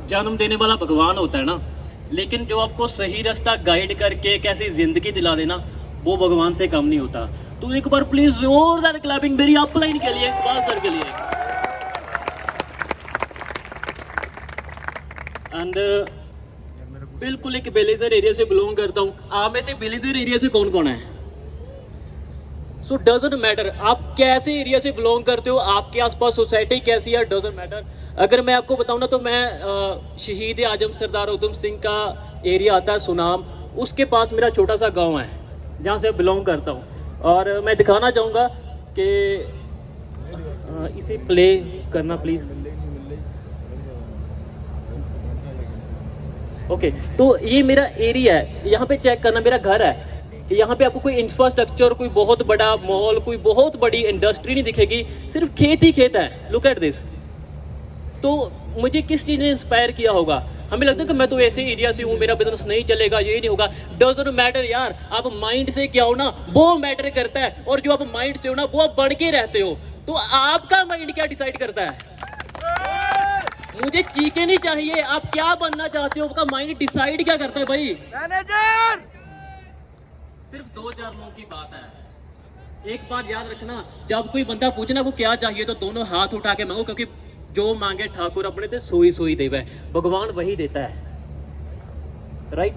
जन्म देने वाला भगवान होता है ना, लेकिन जो आपको सही रास्ता गाइड करके एक ऐसी जिंदगी दिला देना, वो भगवान से कम नहीं होता। तो एक बार प्लीज जोरदार क्लैपिंग मेरी अपलाइन के लिए, इकबाल सर के लिए। एंड बिल्कुल एक बेलेजर एरिया से बिलोंग करता हूँ। आप में से बेलेजर एरिया से कौन कौन है? सो डजंट मैटर आप कैसे एरिया से बिलोंग करते हो, आपके आसपास सोसाइटी कैसी है, डजंट मैटर। अगर मैं आपको बताऊं ना, तो मैं शहीद आजम सरदार उधम सिंह का एरिया आता है सुनाम, उसके पास मेरा छोटा सा गांव है जहां से बिलोंग करता हूं। और मैं दिखाना चाहूँगा कि इसे प्ले करना प्लीज़। ओके, तो ये मेरा एरिया है, यहाँ पे चेक करना मेरा घर है कि यहाँ पे आपको कोई इंफ्रास्ट्रक्चर, कोई बहुत बड़ा मॉल, कोई बहुत बड़ी इंडस्ट्री नहीं दिखेगी, सिर्फ खेत ही खेत है। Look at this. तो मुझे किस चीज़ ने इंस्पायर किया होगा? हमें लगता है कि मैं तो ऐसे एरिया से हूँ, मेरा बिजनेस नहीं चलेगा, ये नहीं होगा। डजंट मैटर यार, आप माइंड से क्या हो ना, वो मैटर करता है। और जो आप माइंड से हो ना, वो आप बन के रहते हो। तो आपका माइंड क्या डिसाइड करता है? मुझे चीखे नहीं चाहिए, आप क्या बनना चाहते हो, आपका माइंड डिसाइड क्या करता है भाई? मैनेजर। सिर्फ 2-4 लोगों की बात है। एक बात याद रखना, जब कोई बंदा पूछना वो क्या चाहिए, तो दोनों हाथ उठा के मांगो, क्योंकि जो मांगे ठाकुर अपने ते सोई सोई देवे, भगवान वही देता है, राइट।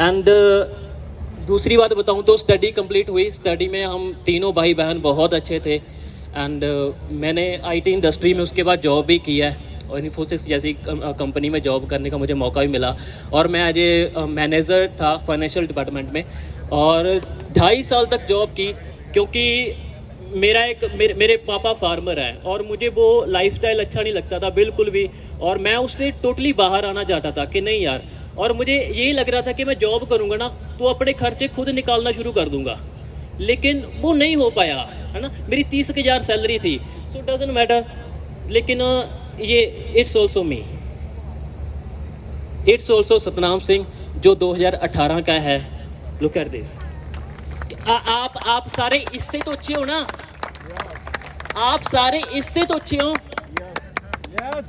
एंड दूसरी बात बताऊं तो स्टडी कंप्लीट हुई। स्टडी में हम तीनों भाई बहन बहुत अच्छे थे। एंड मैंने आईटी इंडस्ट्री में उसके बाद जॉब भी किया है, और इन्फोसिस जैसी कंपनी में जॉब करने का मुझे मौका भी मिला। और मैं एज ए मैनेजर था फाइनेंशियल डिपार्टमेंट में, और 2.5 साल तक जॉब की, क्योंकि मेरे पापा फार्मर हैं और मुझे वो लाइफस्टाइल अच्छा नहीं लगता था बिल्कुल भी, और मैं उससे टोटली बाहर आना चाहता था कि नहीं यार। और मुझे यही लग रहा था कि मैं जॉब करूँगा ना तो अपने खर्चे खुद निकालना शुरू कर दूँगा, लेकिन वो नहीं हो पाया, है ना। मेरी 30,000 सैलरी थी, सो डजंट मैटर। लेकिन ये it's also me, it's also Satnam Singh जो 2018 का है। Look at this. आप सारे इससे तो अच्छे हो ना, आप सारे इससे तो अच्छे हो।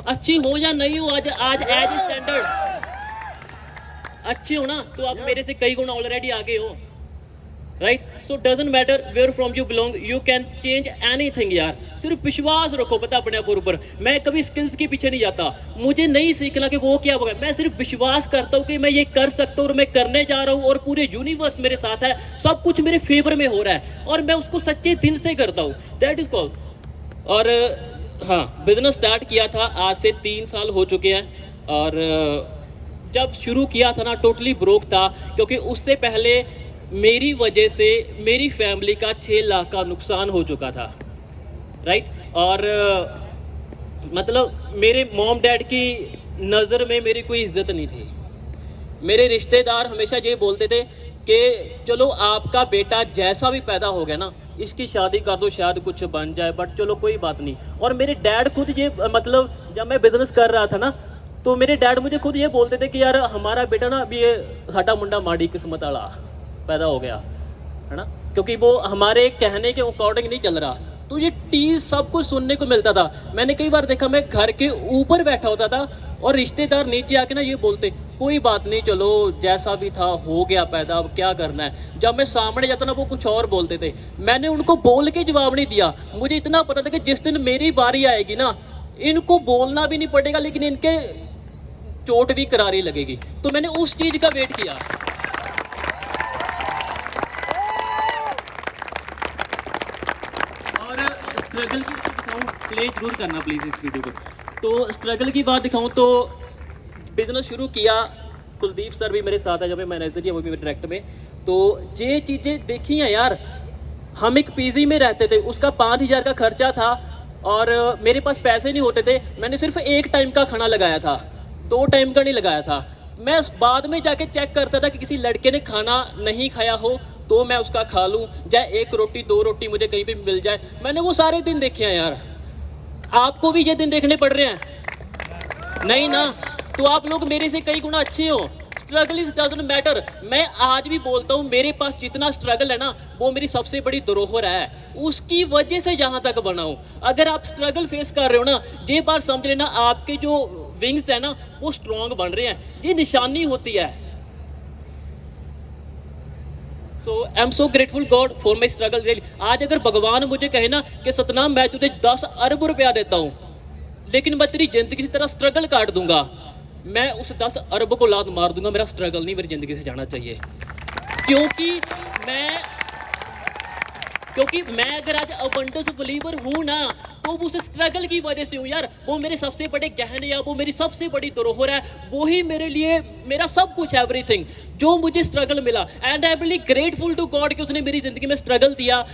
अच्छी हो या नहीं हो, आज एज स्टैंडर्ड अच्छे हो ना, तो आप मेरे से कई गुना ऑलरेडी आगे हो, right. So doesn't matter where from you belong, you can change anything यार। सिर्फ विश्वास रखो पता अपने आप ऊपर। मैं कभी स्किल्स के पीछे नहीं जाता, मुझे नहीं सीखना कि वो क्या होगा, मैं सिर्फ विश्वास करता हूँ कि मैं ये कर सकता हूँ और मैं करने जा रहा हूँ, और पूरे यूनिवर्स मेरे साथ है, सब कुछ मेरे फेवर में हो रहा है, और मैं उसको सच्चे दिल से करता हूँ। That is call. और हाँ, बिजनेस स्टार्ट किया था आज से 3 साल हो चुके हैं, और जब शुरू किया था ना टोटली ब्रोक था, क्योंकि उससे पहले मेरी वजह से मेरी फैमिली का 6 लाख का नुकसान हो चुका था, राइट। और मतलब मेरे मॉम डैड की नज़र में मेरी कोई इज्जत नहीं थी। मेरे रिश्तेदार हमेशा ये बोलते थे कि चलो आपका बेटा जैसा भी पैदा हो गया ना, इसकी शादी कर दो, शायद कुछ बन जाए, बट चलो कोई बात नहीं। और मेरे डैड खुद ये, मतलब जब मैं बिजनेस कर रहा था ना, तो मेरे डैड मुझे खुद ये बोलते थे कि यार हमारा बेटा ना अभी ये साडा मुंडा माड़ी किस्मत वाला पैदा हो गया, है ना, क्योंकि वो हमारे कहने के अकॉर्डिंग नहीं चल रहा। तो ये टीज सब कुछ सुनने को मिलता था। मैंने कई बार देखा, मैं घर के ऊपर बैठा होता था और रिश्तेदार नीचे आके ना ये बोलते कोई बात नहीं, चलो जैसा भी था हो गया पैदा, अब क्या करना है। जब मैं सामने जाता ना वो कुछ और बोलते थे। मैंने उनको बोल के जवाब नहीं दिया, मुझे इतना पता था कि जिस दिन मेरी बारी आएगी ना, इनको बोलना भी नहीं पड़ेगा, लेकिन इनके चोट भी करारी लगेगी। तो मैंने उस चीज का वेट किया। स्ट्रगल की बात दिखाऊं, प्ले जरूर करना प्लीज़ इस वीडियो को। तो स्ट्रगल की बात दिखाऊं तो बिजनेस शुरू किया, कुलदीप सर भी मेरे साथ है, जब मैं मैनेजर या वो भी मेरे डायरेक्ट में। तो ये चीज़ें देखी हैं यार। हम एक पीजी में रहते थे, उसका 5,000 का खर्चा था, और मेरे पास पैसे नहीं होते थे। मैंने सिर्फ एक टाइम का खाना लगाया था, 2 टाइम का नहीं लगाया था। मैं बाद में जाके चेक करता था कि किसी लड़के ने खाना नहीं खाया हो तो मैं उसका खा लूँ, चाहे 1 रोटी 2 रोटी मुझे कहीं भी मिल जाए। मैंने वो सारे दिन देखे हैं यार। आपको भी ये दिन देखने पड़ रहे हैं? नहीं ना, तो आप लोग मेरे से कई गुना अच्छे हो। Struggle is doesn't matter. मैं आज भी बोलता हूँ, मेरे पास जितना स्ट्रगल है ना, वो मेरी सबसे बड़ी धरोहर है, उसकी वजह से यहाँ तक बना हूँ। अगर आप स्ट्रगल फेस कर रहे हो ना, ये बात समझ लेना, आपके जो विंग्स है ना वो स्ट्रॉन्ग बन रहे हैं, ये निशानी होती है। So I am so grateful God for my struggle really. आज अगर भगवान मुझे कहे ना कि सतनाम मैं तुझे 10 अरब रुपया देता हूँ लेकिन मैं तेरी जिंदगी से तेरा स्ट्रगल काट दूंगा, मैं उस 10 अरब को लात मार दूंगा। मेरा स्ट्रगल नहीं मेरी जिंदगी से जाना चाहिए, क्योंकि मैं अगर आज अबंडेंस बिलीवर हूँ ना तो वो उस स्ट्रगल की वजह से हूँ यार। वो मेरे सबसे बड़े गहने या वो मेरी सबसे बड़ी धरोहर है, वो ही मेरे लिए मेरा सब कुछ, एवरीथिंग जो मुझे स्ट्रगल मिला। And I am really grateful to God कि उसने मेरी जिंदगी में स्ट्रगल दिया,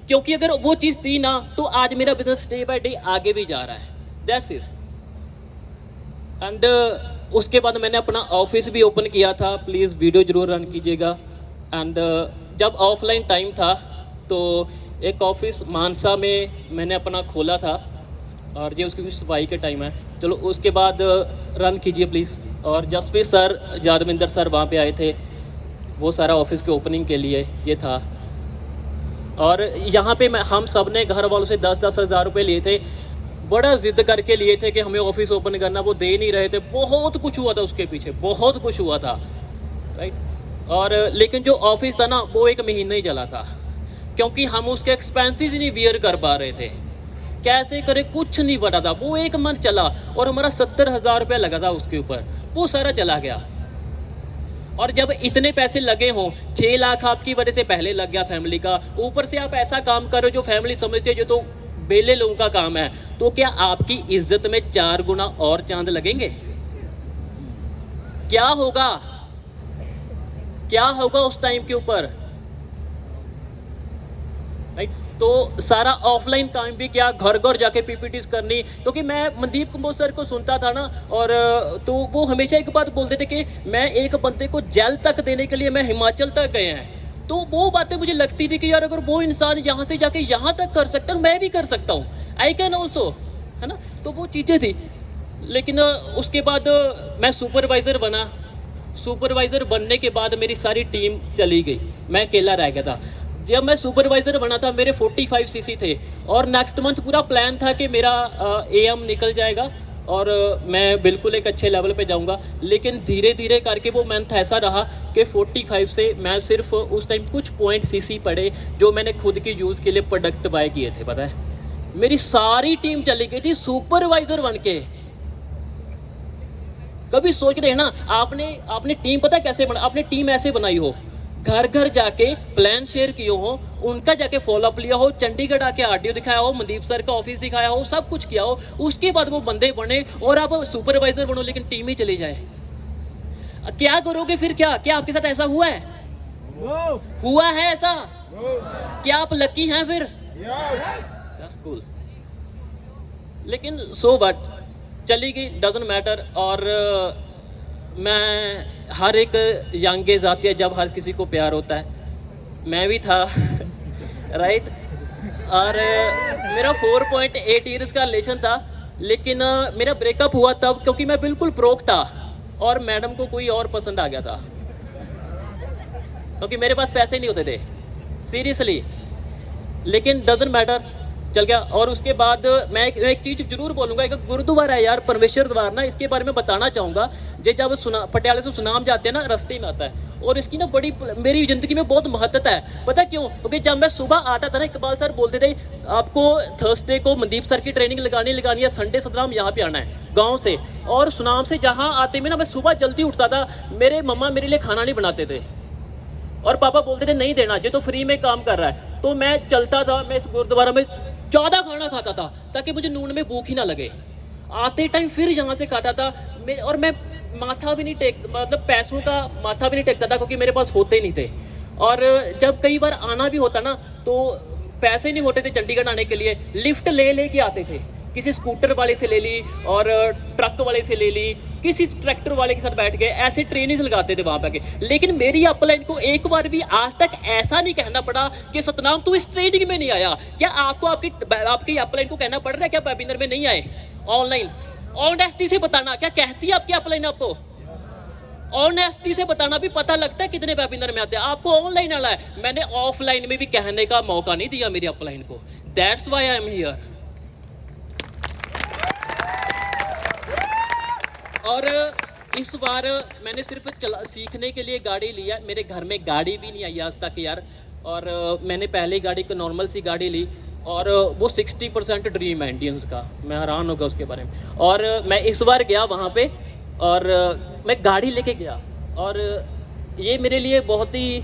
क्योंकि अगर वो चीज़ थी ना तो आज मेरा बिजनेस डे बाय डे आगे भी जा रहा है। That's it. एंड उसके बाद मैंने अपना ऑफिस भी ओपन किया था, प्लीज़ वीडियो जरूर रन कीजिएगा। एंड जब ऑफलाइन टाइम था तो एक ऑफिस मानसा में मैंने अपना खोला था, और ये उसकी सफाई के टाइम है, चलो उसके बाद रन कीजिए प्लीज़। और जसप्रीत सर, यादविंदर सर वहाँ पे आए थे, वो सारा ऑफिस के ओपनिंग के लिए ये था। और यहाँ पे हम सब ने घर वालों से 10-10 हज़ार रुपये लिए थे, बड़ा ज़िद करके लिए थे कि हमें ऑफिस ओपन करना, वो दे नहीं रहे थे। बहुत कुछ हुआ था उसके पीछे, बहुत कुछ हुआ था, राइट। और लेकिन जो ऑफिस था ना वो 1 महीना ही चला था, क्योंकि हम उसके एक्सपेंसेस ही नहीं वियर कर पा रहे थे। कैसे करें कुछ नहीं पता था। वो 1 मंथ चला और हमारा 70,000 रुपया लगा था उसके ऊपर, वो सारा चला गया। और जब इतने पैसे लगे हों, 6 लाख आपकी वजह से पहले लग गया फैमिली का, ऊपर से आप ऐसा काम कर रहे हो जो फैमिली समझते है जो तो बेले लोगों का काम है, तो क्या आपकी इज्जत में 4 गुना और चांद लगेंगे? क्या होगा, क्या होगा उस टाइम के ऊपर, राइट। तो सारा ऑफलाइन काम भी क्या, घर घर जाके पीपीटीज करनी, क्योंकि मैं मनदीप कंबोज सर को सुनता था ना, और तो वो हमेशा एक बात बोलते थे कि मैं एक बंदे को जेल तक देने के लिए मैं हिमाचल तक गए हैं। तो वो बातें मुझे लगती थी कि यार अगर वो इंसान यहाँ से जाके यहाँ तक कर सकता है, मैं भी कर सकता हूँ, आई कैन ऑल्सो, है ना। तो वो चीज़ें थी। लेकिन उसके बाद मैं सुपरवाइज़र बना। सुपरवाइज़र बनने के बाद मेरी सारी टीम चली गई, मैं अकेला रह गया था। जब मैं सुपरवाइज़र बना था मेरे 45 सीसी थे, और नेक्स्ट मंथ पूरा प्लान था कि मेरा एएम निकल जाएगा और मैं बिल्कुल एक अच्छे लेवल पे जाऊंगा। लेकिन धीरे धीरे करके वो मंथ ऐसा रहा कि 45 से मैं सिर्फ उस टाइम कुछ पॉइंट सीसी पड़े जो मैंने खुद की यूज़ के लिए प्रोडक्ट बाय किए थे। पता है मेरी सारी टीम चली गई थी सुपरवाइज़र बन के। कभी सोच रहे हैं ना आपने टीम पता कैसे बना, आपने टीम ऐसे बनाई हो, घर घर जाके प्लान शेयर किए हो, उनका जाके फॉलोअप लिया हो, चंडीगढ़ आके आरटीओ दिखाया हो, मनदीप सर का ऑफिस दिखाया हो, सब कुछ किया हो, उसके बाद वो बंदे बने और आप सुपरवाइजर बनो, लेकिन टीम ही चली जाए। क्या करोगे फिर? क्या आपके साथ ऐसा हुआ है? हुआ है ऐसा? क्या आप लकी हैं फिर? That's cool. लेकिन सो व्हाट, चली गई, डजंट मैटर। और मैं हर एक यंग एज आती है जब हर किसी को प्यार होता है, मैं भी था राइट। और मेरा 4.8 ईयर्स का रिलेशन था, लेकिन मेरा ब्रेकअप हुआ तब क्योंकि मैं बिल्कुल ब्रोक था और मैडम को कोई और पसंद आ गया था, क्योंकि मेरे पास पैसे नहीं होते थे सीरियसली। लेकिन डजंट मैटर, चल गया। और उसके बाद मैं एक चीज़ जरूर बोलूँगा, एक गुरुद्वारा है यार, परमेश्वर द्वार ना, इसके बारे में बताना चाहूँगा। जे जब पटियाले से सुनाम जाते हैं ना, रास्ते में आता है, और इसकी ना बड़ी मेरी ज़िंदगी में बहुत महत्वता है। पता क्यों? क्योंकि जब मैं सुबह आता था ना, इकबाल सर बोलते थे आपको थर्सडे को मनदीप सर की ट्रेनिंग लगानी है, संडे सतनाम यहाँ पे आना है गाँव से। और सुनाम से जहाँ आते में ना मैं सुबह जल्दी उठता था, मेरे मम्मा मेरे लिए खाना नहीं बनाते थे और पापा बोलते थे नहीं देना, ये तो फ्री में काम कर रहा है। तो मैं चलता था, मैं इस गुरुद्वारा में ज़्यादा खाना खाता था ताकि मुझे नून में भूख ही ना लगे। आते टाइम फिर यहाँ से खाता था और मैं माथा भी नहीं टेक, मतलब पैसों का माथा भी नहीं टेकता था, क्योंकि मेरे पास होते नहीं थे। और जब कई बार आना भी होता ना तो पैसे नहीं होते थे चंडीगढ़ आने के लिए, लिफ्ट ले के आते थे, किसी स्कूटर वाले से ले ली और ट्रक वाले से ले ली, किसी ट्रैक्टर वाले के साथ बैठ गए, ऐसे ट्रेनिंग लगाते थे वहाँ पे आके। लेकिन मेरी अपलाइन को एक बार भी आज तक ऐसा नहीं कहना पड़ा कि सतनाम तू इस ट्रेनिंग में नहीं आया। क्या आपको आपकी अपलाइन को कहना पड़ रहा है क्या वेबिनार में नहीं आए? ऑनलाइन ऑनेस्टी से बताना, क्या कहती है आपकी अपलाइन आपको? ऑनेस्टी से बताना भी पता लगता है कितने वेबिनार में आते हैं। आपको ऑनलाइन आना है, मैंने ऑफलाइन में भी कहने का मौका नहीं दिया मेरी अपलाइन को। That's why I am here. और इस बार मैंने सिर्फ सीखने के लिए गाड़ी लिया, मेरे घर में गाड़ी भी नहीं आई आज तक यार। और मैंने पहले गाड़ी को नॉर्मल सी गाड़ी ली और वो 60% ड्रीम है इंडियंस का, मैं हैरान होगा उसके बारे में। और मैं इस बार गया वहाँ पे और मैं गाड़ी लेके गया और ये मेरे लिए बहुत ही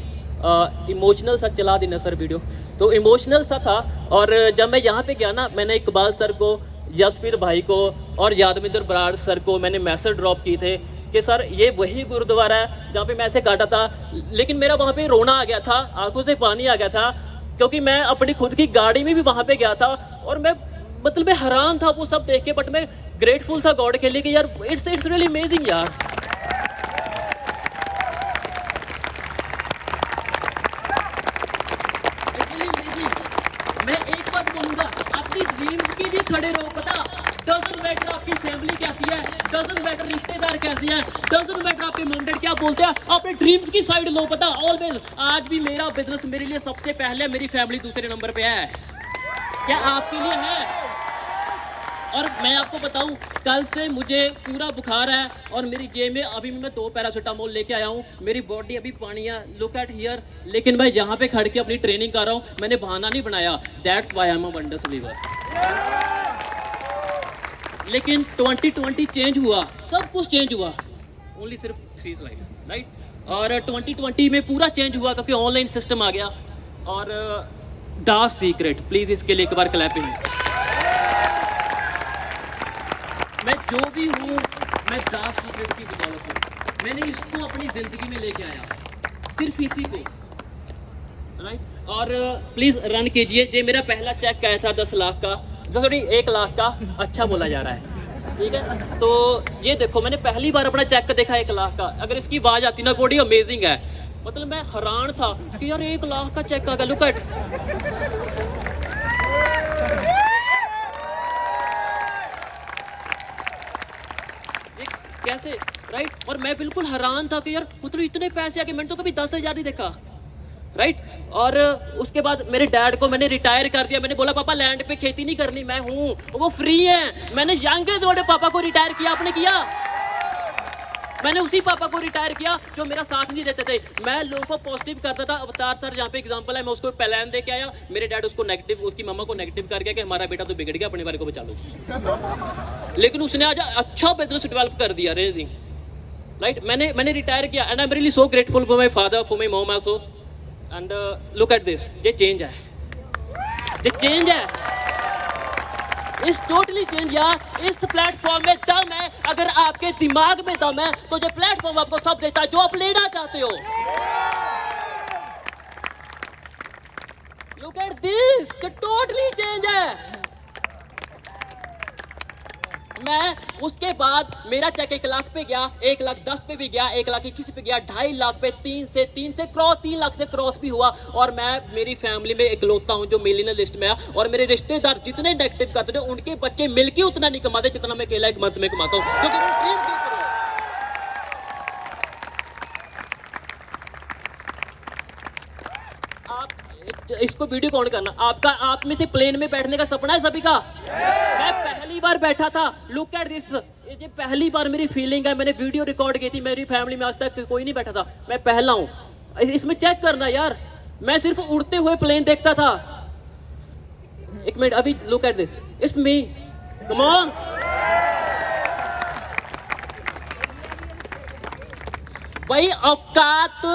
इमोशनल सा, चला देना सर वीडियो, तो इमोशनल सा था। और जब मैं यहाँ पे गया ना, मैंने इकबाल सर को, जसप्रीत भाई को और यादविंदर बराड़ सर को मैंने मैसेज ड्रॉप किए थे कि सर ये वही गुरुद्वारा है जहाँ पे मैं ऐसे काटा था। लेकिन मेरा वहाँ पे रोना आ गया था, आंखों से पानी आ गया था, क्योंकि मैं अपनी खुद की गाड़ी में भी वहाँ पे गया था और मैं मतलब मैं हैरान था वो सब देख के। बट मैं ग्रेटफुल था गॉड के लिए कि यार इट्स रियली अमेजिंग यार। मैं एक बात बोलूंगा, अपनी ड्रीम्स के लिए खड़े रहो। पता डजंट मैटर आपकी फैमिली कैसी है, डजंट मैटर रिश्तेदार कैसे हैं, डजंट मैटर आपके मॉम डैड क्या बोलते हैं, अपने ड्रीम्स की साइड लो। पता ऑलवेज, आज भी मेरा बिजनेस मेरे लिए सबसे पहले, मेरी फैमिली दूसरे नंबर पे है। क्या आपके लिए है? और मैं आपको बताऊं, कल से मुझे पूरा बुखार है और मेरी जेब में अभी मैं 2 पैरासीटामोल लेके आया हूं, मेरी बॉडी अभी पानी है, लुक एट हियर। लेकिन मैं यहाँ पे खड़ के अपनी ट्रेनिंग कर रहा हूँ, मैंने बहाना नहीं बनाया। That's why I am a wonder liver. लेकिन 2020 चेंज हुआ, सब कुछ चेंज हुआ, ओनली सिर्फ 3 स्लाइड, राइट। और 2020 में पूरा चेंज हुआ क्योंकि ऑनलाइन सिस्टम आ गया। और द सीक्रेट, प्लीज इसके लिए एक बार क्लैपिंग। मैं जो भी हूँ, मैं द सीक्रेट की बदौलत हूँ। मैंने इसको अपनी जिंदगी में लेके आया, सिर्फ इसी को, राइट। और प्लीज रन कीजिए। ये मेरा पहला चेक आया था 10 लाख का, सॉरी 1 लाख का, अच्छा बोला जा रहा है, ठीक है। तो ये देखो, मैंने पहली बार अपना चेक देखा 1 लाख का। अगर इसकी आवाज आती ना, बॉडी अमेजिंग है। मतलब मैं हैरान था कि यार 1 लाख का चेक आ गया, लुक एट। कैसे, राइट। और मैं बिल्कुल हैरान था कि यार मतलब इतने पैसे आ गए, मैंने तो कभी 10,000 नहीं देखा, राइट। और उसके बाद मेरे डैड को मैंने रिटायर कर दिया। मैंने बोला पापा लैंड पे खेती नहीं करनी, मैं हूँ, वो फ्री है। मैंने यंग बड़े पापा को रिटायर किया, आपने किया? मैंने उसी पापा को रिटायर किया जो मेरा साथ नहीं देते थे। मैं लोगों को पॉजिटिव करता था। अवतार सर जहाँ पे एग्जांपल है, मैं उसको प्लान दे के आया, मेरे डैड उसको नेगेटिव, उसकी मम्मा को नेगेटिव कर गया कि हमारा बेटा तो बिगड़ गया, अपने बारे को बचा लो। लेकिन उसने आज अच्छा बिजनेस डेवलप कर दिया, रेजिंग, राइट। मैंने रिटायर किया and I am really so grateful for my father, for my mom also. And look at this, ये चेंज है, ये चेंज है, इस टोटली चेंज यार। इस प्लेटफॉर्म में दम है। अगर आपके दिमाग में दम है तो ये प्लेटफॉर्म आपको सब देता है जो आप लेना चाहते हो। लुक एट दिस, ये टोटली चेंज है। मैं उसके बाद मेरा चेक 1 लाख पे गया, 1,10,000 पे भी गया, 1,21,000 पे गया, 2.5 लाख पे, 3 लाख से क्रॉस भी हुआ। और मैं मेरी फैमिली में इकलौता हूं जो मिलियनर लिस्ट में है। और मेरे रिश्तेदार जितने नेगेटिव करते थे, उनके बच्चे मिलके उतना नहीं कमाते जितना मैं अकेला 1 मंथ में कमाता हूं, क्योंकि वो ड्रीम्स की तरह। आप इसको वीडियो कौन करना, आपका, आप में से प्लेन में बैठने का सपना है सभी का? मैं पहली बार बैठा था, लुक एट दिस, ये पहली बार मेरी फीलिंग है। मैंने वीडियो रिकॉर्ड की थी, मेरी फैमिली में आज तक कोई नहीं बैठा था, मैं पहला हूं। इसमें चेक करना यार, मैं सिर्फ उड़ते हुए प्लेन देखता था। 1 मिनट, अभी look at this, it's me, come on. भाई औकात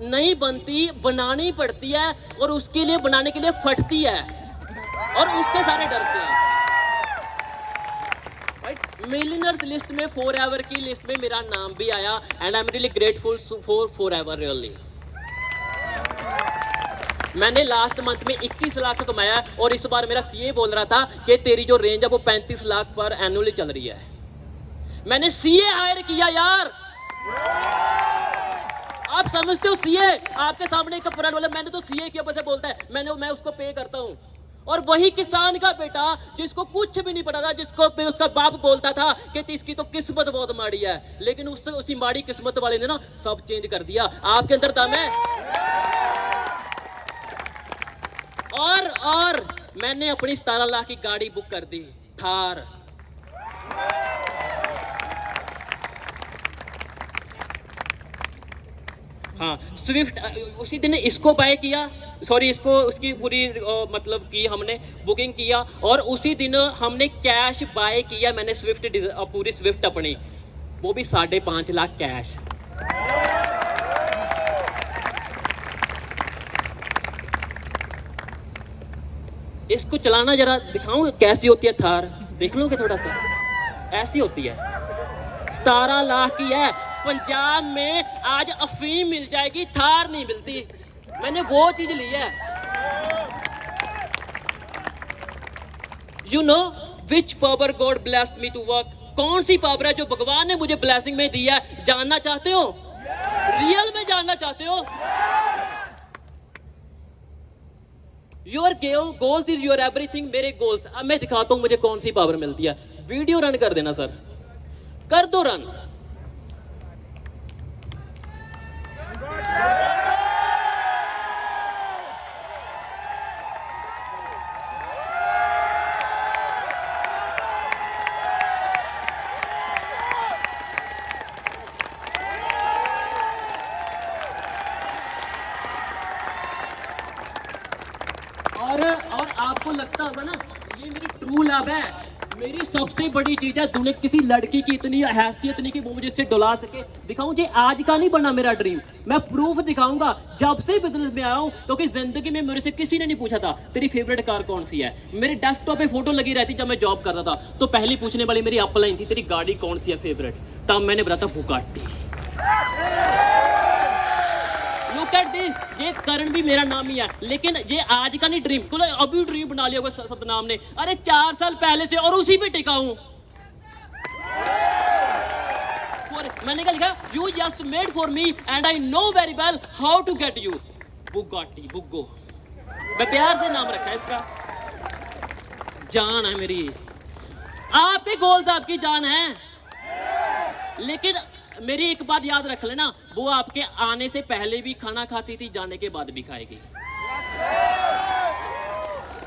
नहीं बनती, बनानी पड़ती है। और उसके लिए, बनाने के लिए फटती है और उससे सारे डरते हैं, राइट। मिलियनर्स लिस्ट में, फॉरएवर की लिस्ट में मेरा नाम भी आया and I am really grateful for forever, really. मैंने लास्ट मंथ में 21 लाख कमाया और इस बार मेरा सीए बोल रहा था कि तेरी जो रेंज है वो 35 लाख पर एनुअली चल रही है। मैंने सीए हायर किया यार। आप समझते हो सीए, आपके सामने एक पुराना वाला, मैंने तो सीए के ऊपर से बोलता है, मैं उसको पे करता हूं। और वही किसान का बेटा जिसको कुछ भी नहीं पता था, जिसको पे उसका बाप बोलता था कि इसकी तो किस्मत बहुत माड़ी है, लेकिन उससे उसी माड़ी किस्मत वाले ने ना सब चेंज कर दिया। आपके अंदर दम है। और मैंने अपनी 17 लाख की गाड़ी बुक कर दी, थार। हाँ स्विफ्ट उसी दिन इसको बाय किया, सॉरी इसको उसकी पूरी मतलब की हमने बुकिंग किया, और उसी दिन हमने कैश बाय किया मैंने स्विफ्ट पूरी स्विफ्ट अपनी, वो भी 5.5 लाख कैश। इसको चलाना जरा दिखाऊं कैसी होती है थार, देख लोगे थोड़ा सा, ऐसी होती है। 17 लाख की है। पंजाब में आज अफीम मिल जाएगी, थार नहीं मिलती। मैंने वो चीज ली है। You know which power God blessed me to work, कौन सी पावर है जो भगवान ने मुझे ब्लेसिंग में दी है, जानना चाहते हो? रियल में जानना चाहते हो? Your goals is your everything, मेरे गोल्स। अब मैं दिखाता हूं मुझे कौन सी पावर मिलती है। वीडियो रन कर देना सर, कर दो रन। और आपको लगता होगा ना ये मेरी ट्रू लव है, मेरी सबसे बड़ी चीज है। दुनिया किसी लड़की की इतनी हैसियत नहीं कि वो मुझे इससे डुला सके। दिखाऊं जी, आज का नहीं बना मेरा ड्रीम, मैं प्रूफ दिखाऊंगा जब से बिजनेस में आया हूं। क्योंकि जिंदगी में मेरे से किसी ने नहीं पूछा था तेरी फेवरेट कार कौन सी है। मेरे डेस्कटॉप पे फोटो लगी रहती जब मैं जॉब करता था, तो पहली पूछने वाली मेरी अपलाइन थी, तेरी गाड़ी कौन सी है फेवरेट। तब मैंने बताया बुगाटी। लुक एट दिस, ये करण भी मेरा नाम ही है, लेकिन ये आज का नहीं ड्रीम। अभी ड्रीम बना लिया होगा सतनाम ने, अरे 4 साल पहले से, और उसी पे टिका हूं। मैंने क्या लिखा, you just made for me and I know very well how to get you. Bugatti बुग्गो, मैं प्यार से नाम रखा है इसका। जान है मेरी, आपके गोल्स आपकी जान है। लेकिन मेरी एक बात याद रख लेना, वो आपके आने से पहले भी खाना खाती थी, जाने के बाद भी खाएगी।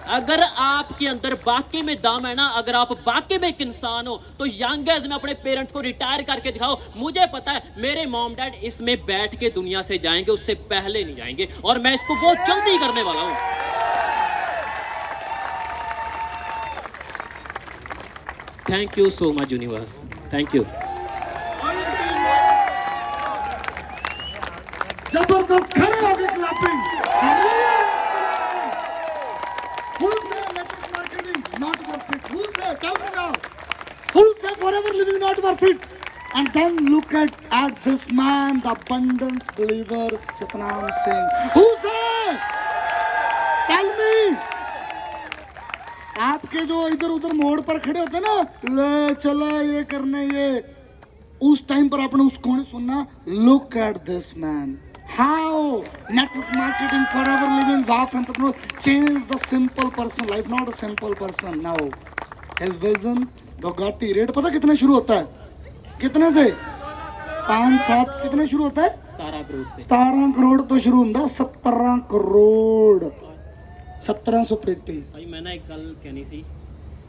अगर आपके अंदर वाकई में दम है ना, अगर आप वाकई में एक इंसान हो, तो यंग एज में अपने पेरेंट्स को रिटायर करके दिखाओ। मुझे पता है मेरे मॉम डैड इसमें बैठ के दुनिया से जाएंगे, उससे पहले नहीं जाएंगे, और मैं इसको बहुत जल्दी करने वाला हूं। Thank you so much universe, thank you. जबरदस्त, खड़े हो गए clapping. Who say network marketing not worth it? Who say? Tell me now. Who say forever living not worth it? And then look at this man, the abundance believer, Satnam Singh. Who say? Tell me. आपके जो इधर उधर मोड़ पर खड़े होते ना, ले चला ये करने ये, उस टाइम पर आपने उसको नहीं सुनना। Look at this man. How network marketing, forever living, WAF entrepreneur changed the simple person life, not a simple person. Now his vision, Bugatti rate पता कितने शुरू होता है? कितने से? 5-7 कितने शुरू होता है? 17 करोड़ से। 17 करोड़ तो शुरू होता, 17 करोड़ 1750। भाई मैंने एक गल कहनी सी,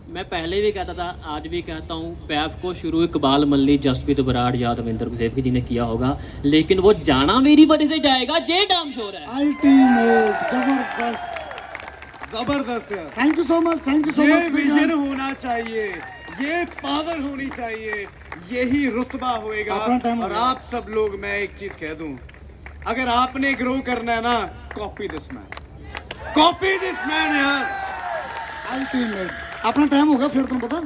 मैं पहले भी कहता था, आज भी कहता हूँ, पैफ को शुरू इकबाल मल्ली, जसप्रीत बराड़, यादविंदर गुसेफी जी ने किया होगा, लेकिन वो जाना मेरी वजह से जाएगा। जे डाम शोर है अल्टीमेट, जबरदस्त जबरदस्त यार। Thank you so much, thank you so ये मच। विजन होना चाहिए, ये पावर होनी चाहिए, यही रुतबा होएगा। अपना टाइम हो और गया। आप सब लोग, मैं एक चीज कह दूं, अगर आपने ग्रो करना है ना, copy this man, copy this man यार। अल्टीमेट। अपना टाइम होगा फिर तुम पता